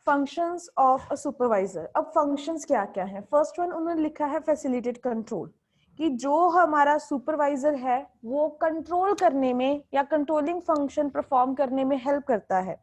Functions of a supervisor. अब functions क्या क्या हैं? फर्स्ट वन उन्होंने लिखा है फैसिलिटेट कंट्रोल, कि जो हमारा सुपरवाइजर है वो कंट्रोल करने में या कंट्रोलिंग फंक्शन परफॉर्म करने में हेल्प करता है।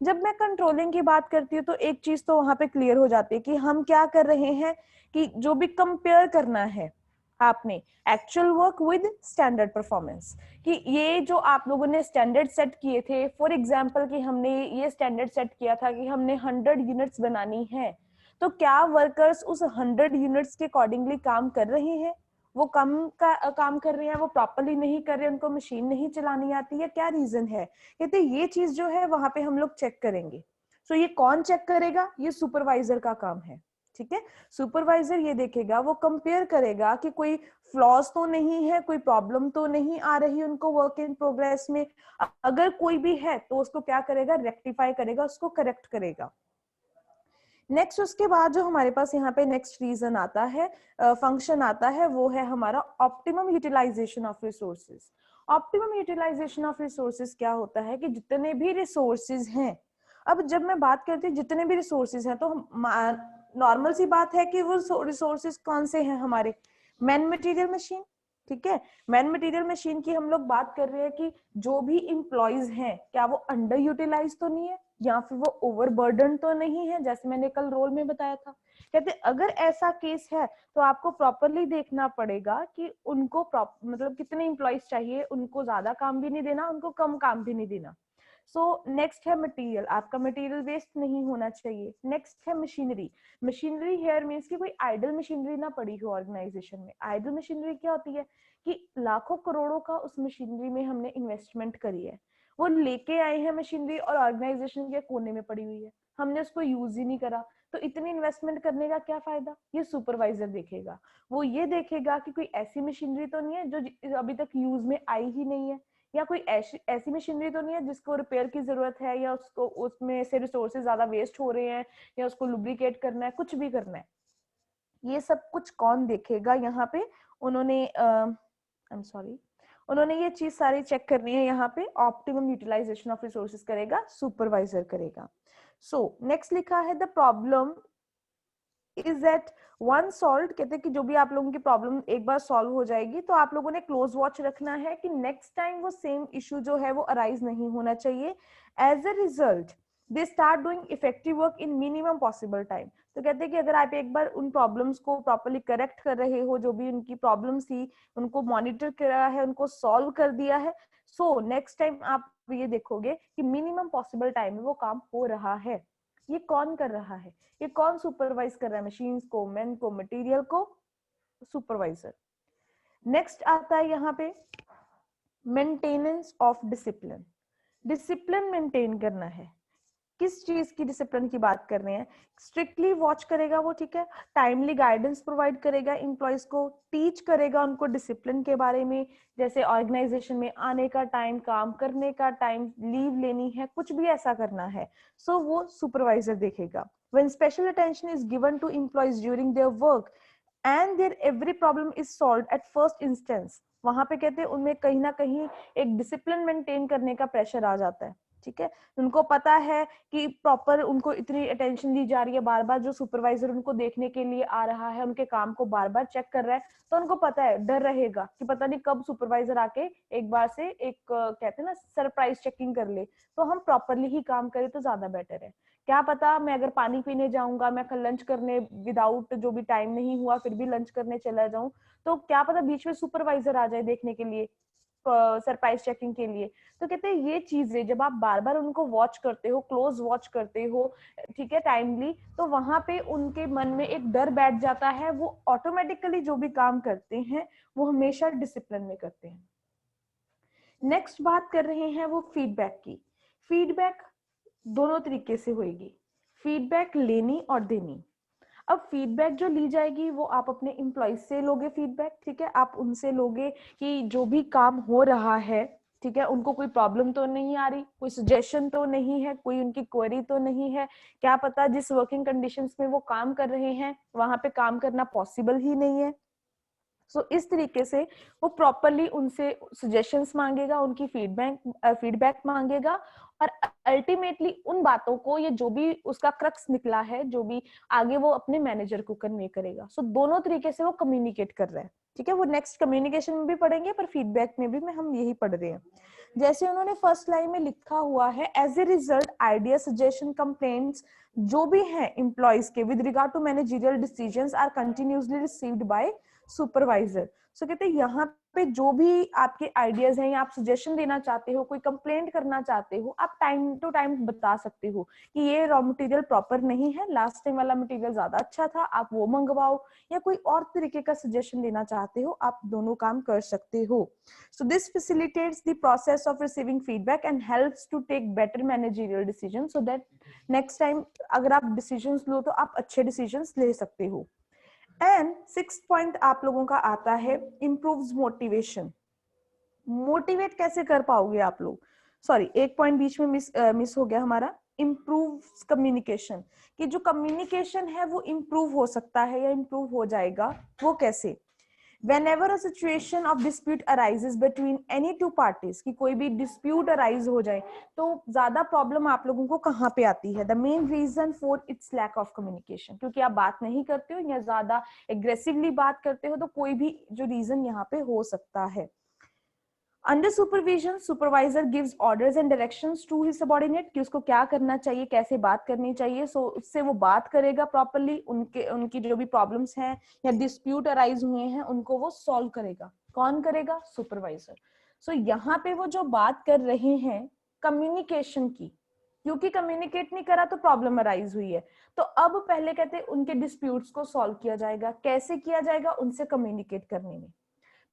जब मैं कंट्रोलिंग की बात करती हूँ तो एक चीज तो वहां पे क्लियर हो जाती है कि हम क्या कर रहे हैं, कि जो भी कंपेयर करना है आपने actual work with standard performance, कि ये जो आप लोगों ने स्टैंडर्ड सेट किए थे, फॉर एग्जांपल कि हमने ये स्टैंडर्ड सेट किया था कि हमने 100 यूनिट्स बनानी है, तो क्या वर्कर्स उस 100 यूनिट्स के अकॉर्डिंगली काम कर रहे हैं? वो काम कर रहे हैं, वो प्रॉपरली नहीं कर रहे, उनको मशीन नहीं चलानी आती है, क्या रीजन है? कहते ये चीज जो है वहां पे हम लोग चेक करेंगे। सो ये कौन चेक करेगा? ये सुपरवाइजर का काम है। ठीक है, सुपरवाइजर ये देखेगा, वो कंपेयर करेगा कि कोई फ्लॉज तो नहीं है, कोई प्रॉब्लम तो नहीं आ रही उनको वर्क इन प्रोग्रेस में। अगर कोई भी है तो उसको क्या करेगा? रेक्टिफाई करेगा, उसको करेक्ट करेगा। नेक्स्ट उसके बाद जो हमारे पास यहाँ पे नेक्स्ट रीजन आता है, फंक्शन आता है, वो है हमारा optimum utilisation of resources. Optimum utilisation of resources क्या होता है कि जितने भी रिसोर्सेज हैं, अब जब मैं बात करती हूँ जितने भी रिसोर्सेज हैं, तो नॉर्मल सी बात है कि वो रिसोर्सेज कौन से हैं हमारे? Man material machine. ठीक है, मैन मटेरियल मशीन की हम लोग बात कर रहे हैं कि जो भी इंप्लॉइज हैं क्या वो अंडर यूटिलाइज तो नहीं है, या फिर वो ओवरबर्डन तो नहीं है, जैसे मैंने कल रोल में बताया था। कहते अगर ऐसा केस है तो आपको प्रॉपरली देखना पड़ेगा कि उनको मतलब कितने इंप्लॉइज चाहिए, उनको ज्यादा काम भी नहीं देना, उनको कम काम भी नहीं देना। सो नेक्स्ट है मटेरियल, आपका मटेरियल वेस्ट नहीं होना चाहिए। नेक्स्ट है मशीनरी। मशीनरी हेयर मीन्स कि कोई आइडल मशीनरी ना पड़ी हो ऑर्गेनाइजेशन में। आइडल मशीनरी क्या होती है कि लाखों करोड़ों का उस मशीनरी में हमने इन्वेस्टमेंट करी है, वो लेके आए हैं मशीनरी और ऑर्गेनाइजेशन के कोने में पड़ी हुई है, हमने उसको यूज ही नहीं करा, तो इतनी इन्वेस्टमेंट करने का क्या फायदा? ये सुपरवाइजर देखेगा। वो ये देखेगा कि कोई ऐसी मशीनरी तो नहीं है जो अभी तक यूज में आई ही नहीं है, या कोई ऐसी मशीनरी तो नहीं है जिसको रिपेयर की जरूरत है, या उसको उसमें से रिसोर्सेज ज्यादा वेस्ट हो रहे हैं, या उसको लुब्रिकेट करना है, कुछ भी करना है। ये सब कुछ कौन देखेगा यहाँ पे? उन्होंने आई एम सॉरी, उन्होंने ये चीज सारी चेक करनी है यहाँ पे। ऑप्टिमम यूटिलाइजेशन ऑफ रिसोर्सेज करेगा सुपरवाइजर करेगा। सो नेक्स्ट लिखा है the problem is that one solve. कहते हैं कि जो भी आप लोगों की प्रॉब्लम एक बार सॉल्व हो जाएगी तो आप लोगों ने क्लोज वॉच रखना है कि नेक्स्ट टाइम वो सेम इशू जो है वो अराइज नहीं होना चाहिए। As a result they start doing effective work in minimum possible time. तो कहते हैं कि अगर आप एक बार उन प्रॉब्लम्स को प्रॉपरली करेक्ट कर रहे हो, जो भी उनकी प्रॉब्लम्स थी उनको मॉनिटर करा है, उनको सॉल्व कर दिया है, सो नेक्स्ट टाइम आप ये देखोगे कि मिनिमम पॉसिबल टाइम में वो काम हो रहा है। ये कौन कर रहा है? ये कौन सुपरवाइज कर रहा है? मशीन्स को, मैन को, मटेरियल को? सुपरवाइजर। नेक्स्ट आता है यहाँ पे maintenance of discipline. Discipline maintain करना है। किस चीज की डिसिप्लिन की बात कर रहे हैं? स्ट्रिक्टली वॉच करेगा वो, ठीक है, टाइमली गाइडेंस प्रोवाइड करेगा एम्प्लॉयज को, टीच करेगा उनको डिसिप्लिन के बारे में, जैसे ऑर्गेनाइजेशन में आने का टाइम, काम करने का टाइम, लीव लेनी है, कुछ भी ऐसा करना है, सो वो सुपरवाइजर देखेगा। when special attention is given to employees during their work and their every problem is solved at first instance, वहां पे कहते हैं उनमें कहीं ना कहीं एक डिसिप्लिन मेंटेन करने का प्रेशर आ जाता है। ठीक है, उनको पता है कि प्रॉपर उनको इतनी अटेंशन दी जा रही है, बार बार जो सुपरवाइजर उनको देखने के लिए आ रहा है, उनके काम को बार बार चेक कर रहा है, तो उनको पता है, डर रहेगा कि पता नहीं कब सुपरवाइजर आके एक बार से एक कहते हैं ना सरप्राइज चेकिंग कर ले, तो हम प्रॉपरली ही काम करें तो ज्यादा बेटर है। क्या पता मैं अगर पानी पीने जाऊंगा, मैं लंच करने विदाउट जो भी टाइम नहीं हुआ फिर भी लंच करने चला जाऊं, तो क्या पता बीच में सुपरवाइजर आ जाए देखने के लिए, सरप्राइज चेकिंग के लिए। तो कहते हैं ये चीजें जब आप बार बार उनको वॉच करते हो, क्लोज वॉच करते हो, ठीक है, टाइमली, तो वहां पे उनके मन में एक डर बैठ जाता है, वो ऑटोमेटिकली जो भी काम करते हैं वो हमेशा डिसिप्लिन में करते हैं। नेक्स्ट बात कर रहे हैं वो फीडबैक की। फीडबैक दोनों तरीके से होगी, फीडबैक लेनी और देनी। अब फीडबैक जो ली जाएगी वो आप अपने एम्प्लॉइज से लोगे फीडबैक, ठीक है, आप उनसे लोगे कि जो भी काम हो रहा है, ठीक है, उनको कोई प्रॉब्लम तो नहीं आ रही, कोई सजेशन तो नहीं है, कोई उनकी क्वेरी तो नहीं है, क्या पता जिस वर्किंग कंडीशंस में वो काम कर रहे हैं वहां पे काम करना पॉसिबल ही नहीं है, सो इस तरीके से वो प्रॉपरली उनसे सजेशंस मांगेगा, उनकी फीडबैक मांगेगा, और अल्टीमेटली उन बातों को, ये जो भी उसका क्रक्स निकला है, जो भी आगे वो अपने मैनेजर को कन्वे करेगा। सो दोनों तरीके से वो कम्युनिकेट कर रहा है, ठीक है। वो नेक्स्ट कम्युनिकेशन में भी पढ़ेंगे, पर फीडबैक में भी हम यही पढ़ रहे हैं। जैसे उन्होंने फर्स्ट लाइन में लिखा हुआ है, as a result idea, suggestion, complaints जो भी है एम्प्लॉइज के with regard to managerial decisions are continuously received by supervisor. So कहते हैं यहाँ पे जो भी आपके आइडियाज हैं या आप सजेशन देना चाहते हो, कोई कंप्लेंट करना चाहते हो, आप टाइम टू टाइम बता सकते हो कि ये रॉ मटेरियल प्रॉपर नहीं है, लास्ट टाइम वाला मटेरियल ज्यादा अच्छा था, आप वो मंगवाओ, या कोई और तरीके का सजेशन देना चाहते हो, आप दोनों काम कर सकते हो। So this facilitates the process of receiving feedback and helps to take better managerial decision, so that next time अगर आप डिसीजंस लो तो आप अच्छे डिसीजंस ले सकते हो। एंड 6th पॉइंट आप लोगों का आता है, इम्प्रूव्स मोटिवेशन। मोटिवेट कैसे कर पाओगे आप लोग, सॉरी एक पॉइंट बीच में मिस हो गया हमारा, इम्प्रूव्स कम्युनिकेशन, कि जो कम्युनिकेशन है वो इम्प्रूव हो सकता है या इम्प्रूव हो जाएगा, वो कैसे। Whenever a situation of dispute arises between any two parties, कि कोई भी dispute arise हो जाए, तो ज्यादा प्रॉब्लम आप लोगों को कहाँ पे आती है, the main reason for its lack of communication, क्योंकि आप बात नहीं करते हो या ज्यादा एग्रेसिवली बात करते हो, तो कोई भी जो रीजन यहाँ पे हो सकता है। Under supervision supervisor gives orders and directions to his subordinate, कि उसको क्या करना चाहिए, कैसे बात करनी चाहिए, सो उससे वो बात करेगा प्रॉपरली, उनकी जो भी प्रॉब्लम्स हैं या डिस्प्यूट अराइज हुए हैं उनको वो सॉल्व करेगा। कौन करेगा, सुपरवाइजर। सो यहाँ पे वो जो बात कर रहे हैं कम्युनिकेशन की, क्योंकि कम्युनिकेट नहीं करा तो प्रॉब्लम अराइज हुई है, तो अब पहले कहते हैं उनके डिस्प्यूट्स को सॉल्व किया जाएगा। कैसे किया जाएगा, उनसे कम्युनिकेट करने में।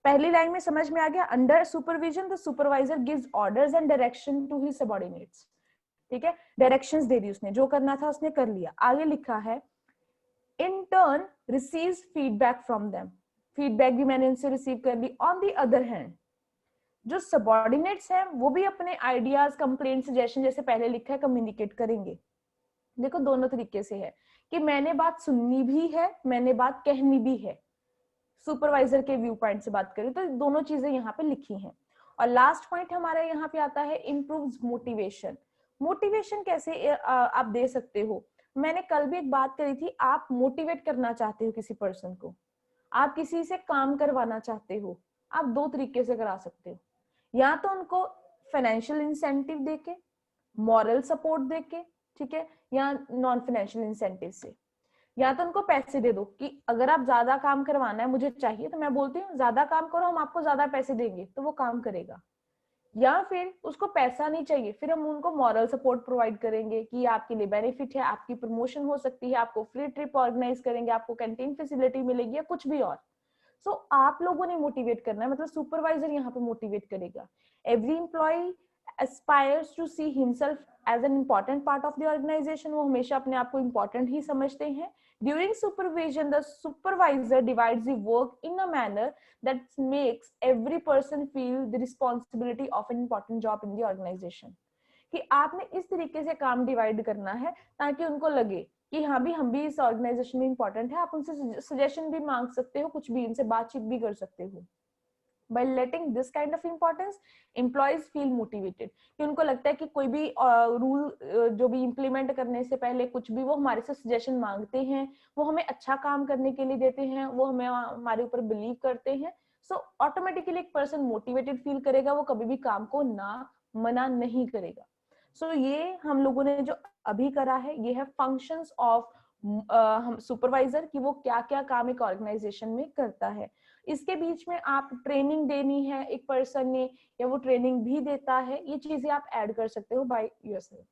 पहली लाइन में समझ में आ गया, under supervision the supervisor gives orders and direction to his subordinates, ठीक है, डायरेक्शंस दे दी उसने, जो करना था उसने कर लिया। आगे लिखा है, in turn receives feedback from them, feedback भी मैंने उनसे रिसीव कर ली। ऑन द अदर हैंड जो सबऑर्डिनेट्स हैं वो भी अपने आइडियाज, कंप्लेंट, सजेशन जैसे पहले लिखा है कम्युनिकेट करेंगे। देखो दोनों तरीके से है कि मैंने बात सुननी भी है, मैंने बात कहनी भी है। सुपरवाइजर के व्यू पॉइंट से बात करें तो दोनों चीजें यहाँ पे लिखी हैं। और लास्ट पॉइंट हमारा यहाँ पे आता है, इम्प्रूव्स मोटिवेशन। मोटिवेशन कैसे आप दे सकते हो, मैंने कल भी एक बात करी थी, आप मोटिवेट करना चाहते हो किसी पर्सन को, आप किसी से काम करवाना चाहते हो, आप दो तरीके से करा सकते हो, या तो उनको फाइनेंशियल इंसेंटिव देके, मॉरल सपोर्ट देके, ठीक है, या नॉन फाइनेंशियल इंसेंटिव से। या तो उनको पैसे दे दो कि अगर आप ज्यादा काम करवाना है, मुझे चाहिए, तो मैं बोलती हूँ ज्यादा काम करो, हम आपको ज्यादा पैसे देंगे, तो वो काम करेगा। या फिर उसको पैसा नहीं चाहिए, फिर हम उनको मॉरल सपोर्ट प्रोवाइड करेंगे कि आपके लिए बेनिफिट है, आपकी प्रमोशन हो सकती है, आपको फ्री ट्रिप ऑर्गेनाइज करेंगे, आपको कैंटीन फैसिलिटी मिलेगी, या कुछ भी और। सो आप लोगों ने मोटिवेट करना है, मतलब सुपरवाइजर यहाँ पे मोटिवेट करेगा। Every employee aspires to see himself as an important part of the organisation, वो हमेशा अपने आप को इम्पोर्टेंट ही समझते हैं। During supervision, the supervisor divides the work in a manner that makes every person feel the responsibility of an important job in the organization. कि आपने इस तरीके से काम डिवाइड करना है ताकि उनको लगे कि हाँ भी हम भी इस ऑर्गेनाइजेशन में इंपॉर्टेंट है। आप उनसे सजेशन भी मांग सकते हो, कुछ भी उनसे बातचीत भी कर सकते हो। By letting this kind of importance, employees feel motivated, कि उनको लगता है कि कोई भी रूल जो भी इम्प्लीमेंट करने से पहले कुछ भी वो हमारे से सजेशन मांगते हैं, वो हमें अच्छा काम करने के लिए देते हैं, वो हमें हमारे ऊपर बिलीव करते हैं। सो ऑटोमेटिकली एक पर्सन मोटिवेटेड फील करेगा, वो कभी भी काम को मना नहीं करेगा। सो ये हम लोगों ने जो अभी करा है, ये है फंक्शंस ऑफ हम सुपरवाइजर, कि वो क्या क्या काम एक ऑर्गेनाइजेशन में करता है। इसके बीच में आप ट्रेनिंग देनी है एक पर्सन ने, या वो ट्रेनिंग भी देता है, ये चीजें आप ऐड कर सकते हो बाय योरसेल्फ।